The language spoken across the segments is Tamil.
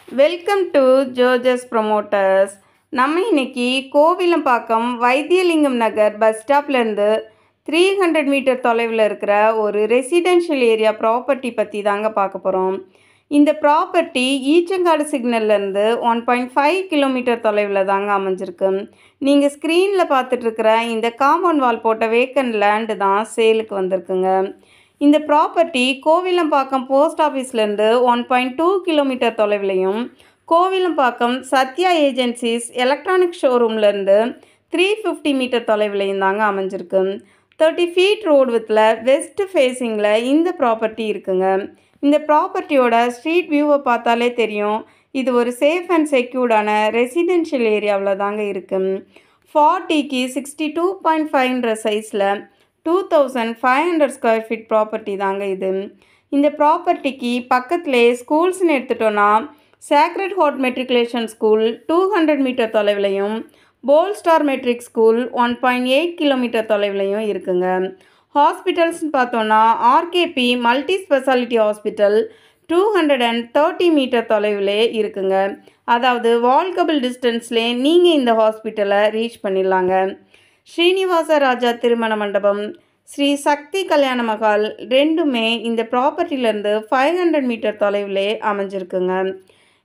Welcome to ஜோஜஸ் promoters. நம்ம இன்னைக்கு கோவிலம்பாக்கம் வைத்தியலிங்கம் நகர் பஸ் ஸ்டாப்லேருந்து 300 மீட்டர் தொலைவில் இருக்கிற ஒரு ரெசிடென்ஷியல் ஏரியா ப்ராப்பர்ட்டி பற்றி தாங்க பார்க்க போகிறோம். இந்த ப்ராப்பர்ட்டி ஈச்சங்காடு சிக்னல்லேருந்து 1.5 கிலோமீட்டர் தொலைவில் தாங்க அமைஞ்சிருக்கு. நீங்கள் ஸ்க்ரீனில் பார்த்துட்ருக்கிற இந்த காம்பவுண்ட் வால் போட்ட வேக்கன்ட் லேண்டு தான் சேலுக்கு வந்திருக்குங்க. இந்த ப்ராப்பர்ட்டி கோவிலம்பாக்கம் போஸ்ட் ஆஃபீஸ்லேருந்து 1.2 கிலோமீட்டர் தொலைவிலையும், கோவிலம்பாக்கம் சத்யா ஏஜென்சிஸ் எலக்ட்ரானிக் ஷோரூம்லேருந்து 350 மீட்டர் தொலைவிலையும் தாங்க அமைஞ்சிருக்கு. 30 ஃபீட் ரோடு வித்தில் வெஸ்ட் ஃபேஸிங்கில் இந்த ப்ராப்பர்ட்டி இருக்குங்க. இந்த ப்ராப்பர்ட்டியோட ஸ்ட்ரீட் வியூவை பார்த்தாலே தெரியும், இது ஒரு சேஃப் அண்ட் செக்யூர்டான ரெசிடென்ஷியல் ஏரியாவில் தாங்க இருக்குது. 40க்கு 62.5ன்ற சைஸில் 2500 ஸ்கொயர் ஃபீட் ப்ராப்பர்ட்டி தாங்க இது. இந்த ப்ராப்பர்ட்டிக்கு பக்கத்துலேயே ஸ்கூல்ஸ்னு எடுத்துட்டோன்னா, Sacred Heart matriculation school 200 metre தொலைவிலையும், Pole Star matric school 1.8 kilometre தொலைவிலையும் இருக்குங்க. ஹாஸ்பிட்டல்ஸ்னு பார்த்தோன்னா RKP multi speciality hospital 230 metre தொலைவிலே இருக்குங்க. அதாவது வால்கபிள் டிஸ்டன்ஸ்லேயே நீங்கள் இந்த ஹாஸ்பிட்டலை ரீச் பண்ணிடலாங்க. ஸ்ரீனிவாச ராஜா திருமண மண்டபம், ஸ்ரீ சக்தி கல்யாண மகால் ரெண்டுமே இந்த ப்ராப்பர்ட்டிலேருந்து 500 மீட்டர் தொலைவிலே அமைஞ்சிருக்குங்க.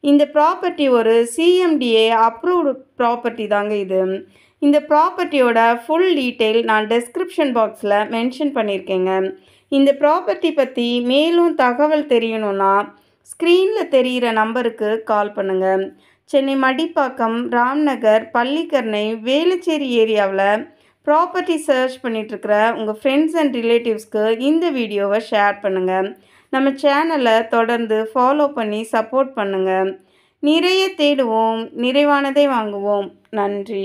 இந்த ப்ராப்பர்ட்டி ஒரு சிஎம்டிஏ அப்ரூவ்டு ப்ராப்பர்ட்டி தாங்க இது. இந்த ப்ராப்பர்ட்டியோட ஃபுல் டீட்டெயில் நான் டெஸ்கிரிப்ஷன் பாக்ஸில் மென்ஷன் பண்ணியிருக்கேங்க. இந்த ப்ராப்பர்ட்டி பற்றி மேலும் தகவல் தெரியணுன்னா ஸ்க்ரீனில் தெரிகிற நம்பருக்கு கால் பண்ணுங்கள். சென்னை மடிப்பாக்கம், ராம்நகர், பள்ளிக்கரணை, வேலுச்சேரி ஏரியாவில் ப்ராப்பர்ட்டி சர்ச் பண்ணிகிட்ருக்கிற உங்கள் ஃப்ரெண்ட்ஸ் அண்ட் ரிலேட்டிவ்ஸ்க்கு இந்த வீடியோவை ஷேர் பண்ணுங்கள். நம்ம சேனலை தொடர்ந்து ஃபாலோ பண்ணி சப்போர்ட் பண்ணுங்கள். நிறைய தேடுவோம், நிறைவானதை வாங்குவோம். நன்றி.